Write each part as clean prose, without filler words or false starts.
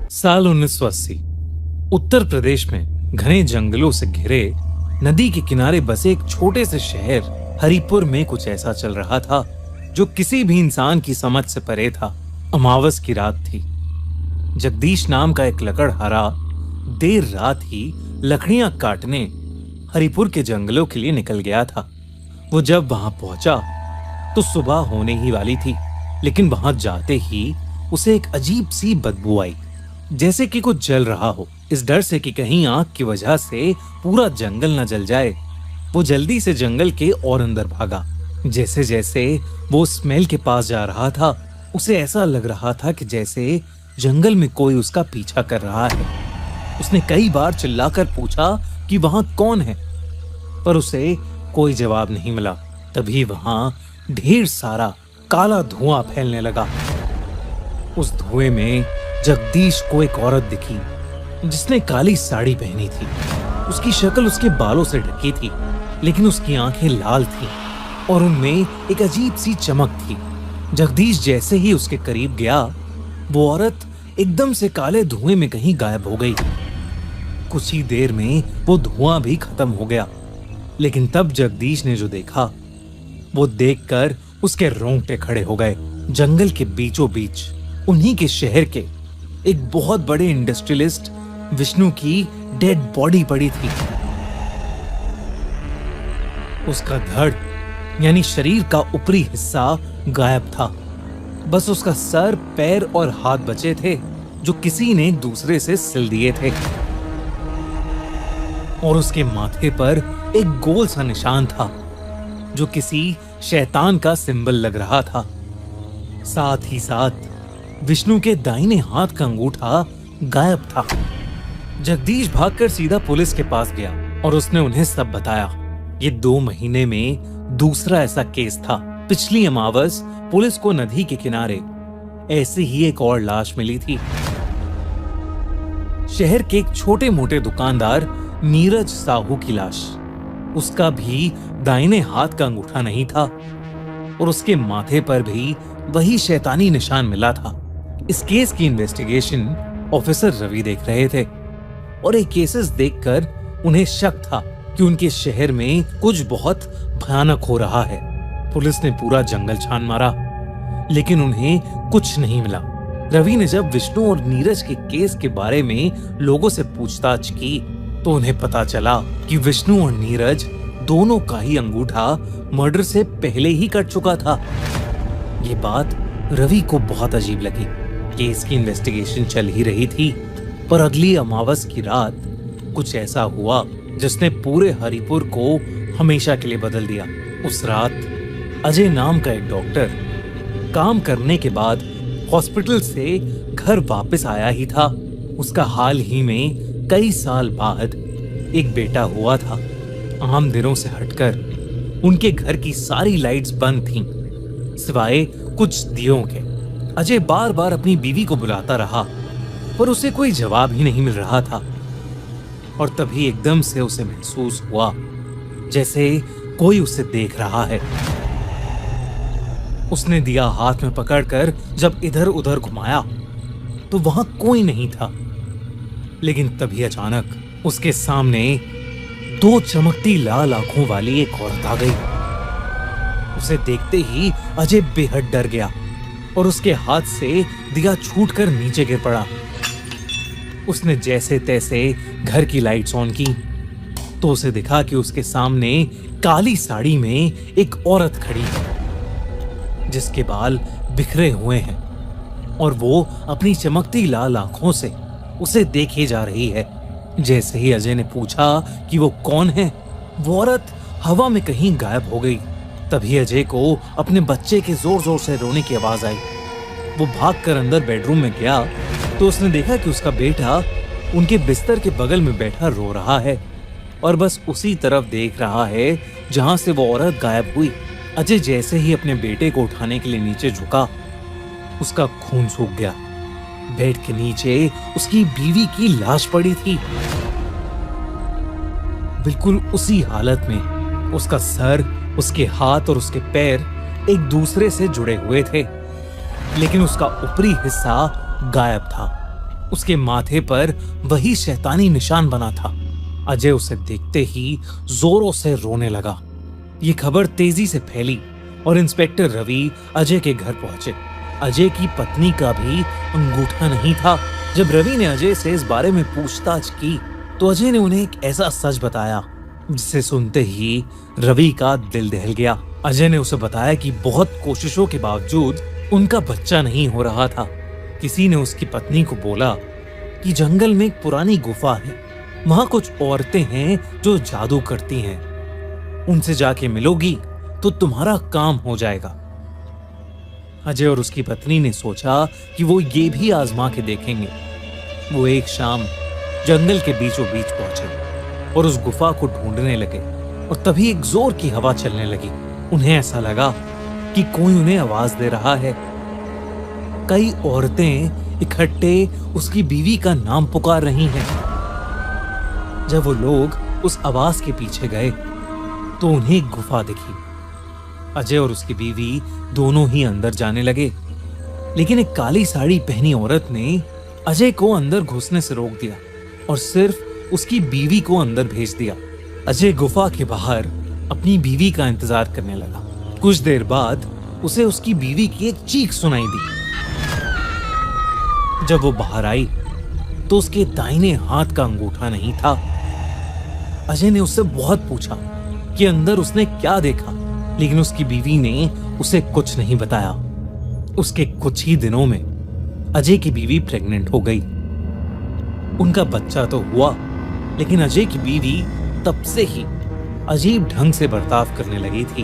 साल 1980 उत्तर प्रदेश में घने जंगलों से घिरे नदी के किनारे बसे एक छोटे से शहर हरिपुर में कुछ ऐसा चल रहा था जो किसी भी इंसान की समझ से परे था। अमावस की रात थी। जगदीश नाम का एक लकड़हारा देर रात ही लकड़ियां काटने हरिपुर के जंगलों के लिए निकल गया था। वो जब वहां पहुंचा तो सुबह होने ही वाली थी, लेकिन वहां जाते ही उसे एक अजीब सी बदबू आई, जैसे कि कुछ जल रहा हो। इस डर से कि कहीं आग की वजह से पूरा जंगल न जल जाए, वो जल्दी से जंगल के और अंदर भागा। जैसे जैसे वो स्मेल के पास जा रहा था, उसे ऐसा लग रहा था कि जैसे जंगल में कोई उसका पीछा कर रहा है। उसने कई बार चिल्लाकर पूछा कि वहां कौन है, पर उसे कोई जवाब नहीं मिला। तभी वहां ढेर सारा काला धुआं फैलने लगा। उस धुएं में जगदीश को एक औरत दिखी जिसने काली साड़ी पहनी थी। उसकी शक्ल उसके बालों से ढकी थी, लेकिन उसकी आंखें लाल थीं और उनमें एक अजीब सी चमक थी। जगदीश जैसे ही उसके करीब गया, वो औरत एकदम से काले धुएं में कहीं गायब हो गई। कुछ ही देर में वो धुआं भी खत्म हो गया, लेकिन तब जगदीश ने जो देखा, वो देखकर उसके रोंगटे खड़े हो गए। जंगल के बीचों बीच उन्हीं के शहर के एक बहुत बड़े इंडस्ट्रियलिस्ट विष्णु की डेड बॉडी पड़ी थी। उसका धड़ यानी शरीर का ऊपरी हिस्सा गायब था। बस उसका सर, पैर और हाथ बचे थे, जो किसी ने एक दूसरे से सिल दिए थे। और उसके माथे पर एक गोल सा निशान था, जो किसी शैतान का सिंबल लग रहा था। साथ ही साथ विष्णु के दाहिने हाथ का अंगूठा गायब था। जगदीश भागकर सीधा पुलिस के पास गया और उसने उन्हें सब बताया। ये 2 महीने में दूसरा ऐसा केस था। पिछली अमावस पुलिस को नदी के किनारे ऐसे ही एक और लाश मिली थी। शहर के एक छोटे मोटे दुकानदार नीरज साहू की लाश। उसका भी दाहिने हाथ का अंगूठा नहीं था और उसके माथे पर भी वही शैतानी निशान मिला था। इस केस की इन्वेस्टिगेशन ऑफिसर रवि देख रहे थे और ये केसेस देखकर उन्हें शक था कि उनके शहर में कुछ बहुत भयानक हो रहा है। पुलिस ने पूरा जंगल छान मारा, लेकिन उन्हें कुछ नहीं मिला। रवि ने जब विष्णु और नीरज के केस के बारे में लोगों से पूछताछ की, तो उन्हें पता चला कि विष्णु और नीरज दोनों का ही अंगूठा मर्डर से पहले ही कट चुका था। ये बात रवि को बहुत अजीब लगी। केस की इन्वेस्टिगेशन चल ही रही थी, पर अगली अमावस की रात कुछ ऐसा हुआ जिसने पूरे हरिपुर को हमेशा के लिए बदल दिया। उस रात अजय नाम का एक डॉक्टर काम करने के बाद हॉस्पिटल से घर वापस आया ही था। उसका हाल ही में कई साल बाद एक बेटा हुआ था। आम दिनों से हटकर उनके घर की सारी लाइट्स बंद थीं, सिवाय कुछ दियों के। अजय बार बार अपनी बीवी को बुलाता रहा, पर उसे कोई जवाब ही नहीं मिल रहा था। और तभी एकदम से उसे महसूस हुआ जैसे कोई उसे देख रहा है। उसने दिया हाथ में पकड़कर जब इधर उधर घुमाया, तो वहां कोई नहीं था। लेकिन तभी अचानक उसके सामने 2 चमकती लाल आंखों वाली एक औरत आ गई। उसे देखते ही अजय बेहद डर गया और उसके हाथ से दिया छूटकर नीचे गिर पड़ा। उसने जैसे तैसे घर की लाइट्स ऑन की, तो उसे दिखा कि उसके सामने काली साड़ी में एक औरत खड़ी है, जिसके बाल बिखरे हुए हैं और वो अपनी चमकती लाल आंखों से उसे देखे जा रही है। जैसे ही अजय ने पूछा कि वो कौन है, वो औरत हवा में कहीं गायब हो गई। तभी अजय को अपने बच्चे के जोर जोर से रोने की आवाज आई। वो भागकर अंदर बेडरूम में गया, तो उसने देखा कि उसका बेटा उनके बिस्तर के बगल में बैठा रो रहा है और बस उसी तरफ देख रहा है जहां से वो औरत गायब हुई। अजय जैसे ही अपने बेटे को उठाने के लिए नीचे झुका, उसका खून सूख गया। बेड के नीचे उसकी बीवी की लाश पड़ी थी, बिल्कुल उसी हालत में। उसका सर, उसके हाथ और उसके पैर एक दूसरे से जुड़े हुए थे, लेकिन उसका ऊपरी हिस्सा गायब था। उसके माथे पर वही शैतानी निशान बना था। अजय उसे देखते ही जोरों से रोने लगा। ये खबर तेजी से फैली और इंस्पेक्टर रवि अजय के घर पहुंचे। अजय की पत्नी का भी अंगूठा नहीं था। जब रवि ने अजय से इस बारे में पूछताछ की तो अजय ने उन्हें एक ऐसा सच बताया जिसे सुनते ही रवि का दिल दहल गया। अजय ने उसे बताया कि बहुत कोशिशों के बावजूद उनका बच्चा नहीं हो रहा था। किसी ने उसकी पत्नी को बोला कि जंगल में एक पुरानी गुफा है, वहां कुछ औरतें हैं जो जादू करती हैं, उनसे जाके मिलोगी तो तुम्हारा काम हो जाएगा। अजय और उसकी पत्नी ने सोचा कि वो ये भी आजमा के देखेंगे। वो एक शाम जंगल के बीचों बीच पहुंचे और उस गुफा को ढूंढने लगे और तभी एक जोर की हवा चलने लगी। उन्हें ऐसा लगा कि कोई उन्हें आवाज दे रहा है। कई औरतें इकट्ठे उसकी बीवी का नाम पुकार रही हैं। जब वो लोग उस आवाज के पीछे गए तो उन्हें एक गुफा दिखी। अजय और उसकी बीवी दोनों ही अंदर जाने लगे, लेकिन एक काली साड़ी पहनी औरत ने अजय को अंदर घुसने से रोक दिया और सिर्फ उसकी बीवी को अंदर भेज दिया। अजय गुफा के बाहर अपनी बीवी का इंतजार करने लगा। कुछ देर बाद उसे उसकी बीवी की एक चीख सुनाई दी। जब वो बाहर आई तो उसके दाहिने हाथ का अंगूठा नहीं था। अजय ने उससे बहुत पूछा कि अंदर उसने क्या देखा, लेकिन उसकी बीवी ने उसे कुछ नहीं बताया। उसके कुछ ही दिनों में अजय की बीवी प्रेग्नेंट हो गई। उनका बच्चा तो हुआ, लेकिन अजय की बीवी तब से ही अजीब ढंग से बर्ताव करने लगी थी,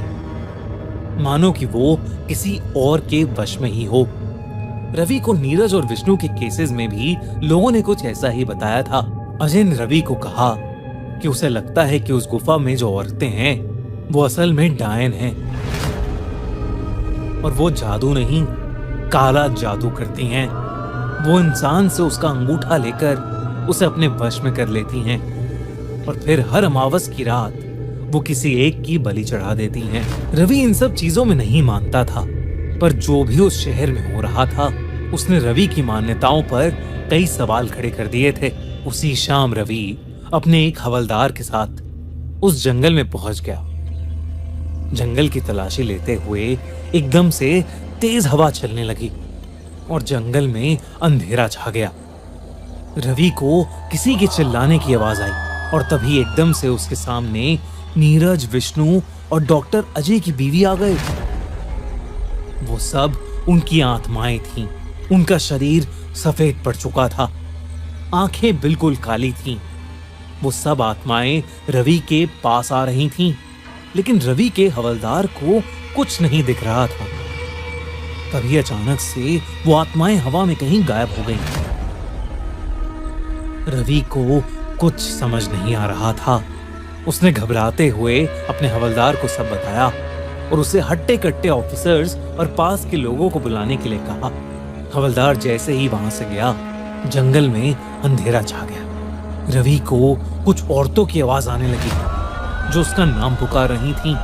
मानो कि वो किसी और के वश में ही हो। रवि को नीरज और विष्णु के केसेस में भी लोगों ने कुछ ऐसा ही बताया था। अजय ने रवि को कहा कि उसे लगता है कि उस गुफा में जो औरतें हैं वो असल में डायन हैं और वो जादू नहीं, काला जादू करती हैं। वो इंसान से उसका अंगूठा लेकर उसे अपने वश में कर लेती हैं और फिर हर अमावस की रात वो किसी एक की बलि चढ़ा देती हैं। रवि इन सब चीजों में नहीं मानता था, पर जो भी उस शहर में हो रहा था उसने रवि की मान्यताओं पर कई सवाल खड़े कर दिए थे। उसी शाम रवि अपने एक हवलदार के साथ उस जंगल में पहुंच गया। जंगल की तलाशी लेते हुए एकदम से तेज हवा चलने लगी और जंगल में अंधेरा छा गया। रवि को किसी के चिल्लाने की आवाज आई और तभी एकदम से उसके सामने नीरज, विष्णु और डॉक्टर अजय की बीवी आ गए। वो सब उनकी आत्माएं थीं। उनका शरीर सफेद पड़ चुका था, आंखें बिल्कुल काली थीं। वो सब आत्माएं रवि के पास आ रही थीं, लेकिन रवि के हवलदार को कुछ नहीं दिख रहा था। तभी अचानक से वो आत्माएं हवा में कहीं गायब हो गईं। रवि को कुछ समझ नहीं आ रहा था। उसने घबराते हुए अपने हवलदार को सब बताया और उसे हट्टे कट्टे ऑफिसर्स और पास के लोगों को बुलाने के लिए कहा। हवलदार जैसे ही वहां से गया, जंगल में अंधेरा छा गया। रवि को कुछ औरतों की आवाज आने लगी जो उसका नाम पुकार रही थीं।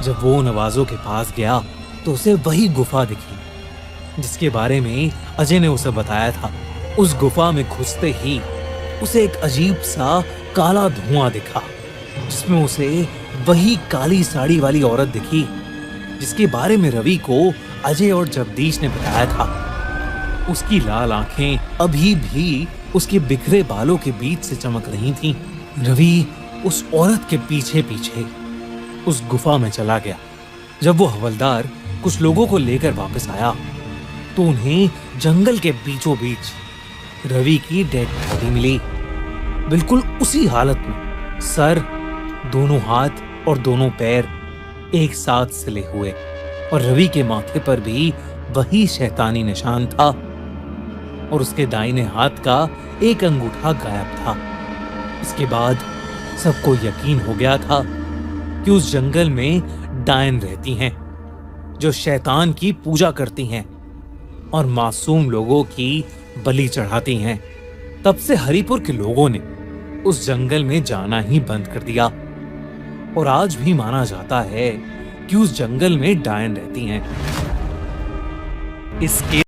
जब वो उन आवाजों के पास गया तो उसे वही गुफा दिखी जिसके बारे में अजय ने उसे बताया था। उस गुफा में घुसते ही उसे एक अजीब सा काला धुआं दिखा, जिसमें उसे वही काली साड़ी वाली औरत दिखी जिसके बारे में रवि को अजय और जगदीश ने बताया था। उसकी लाल आंखें अभी भी उसके बिखरे बालों के बीच से चमक रही थीं। रवि उस औरत के पीछे पीछे उस गुफा में चला गया। जब वो हवलदार कुछ लोगों को लेकर वापस आया तो उन्हें जंगल के बीचों बीच रवि की डेड बॉडी मिली, बिल्कुल उसी हालत में, सर, दोनों हाथ और दोनों पैर एक साथ सिले हुए, और रवि के माथे पर भी वही शैतानी निशान था और उसके दाहिने हाथ का एक अंगूठा गायब था। इसके बाद सबको यकीन हो गया था कि उस जंगल में डायन रहती हैं जो शैतान की पूजा करती हैं और मासूम लोगों की बलि चढ़ाती हैं। तब से हरिपुर के लोगों ने उस जंगल में जाना ही बंद कर दिया और आज भी माना जाता है कि उस जंगल में डायन रहती हैं। इसके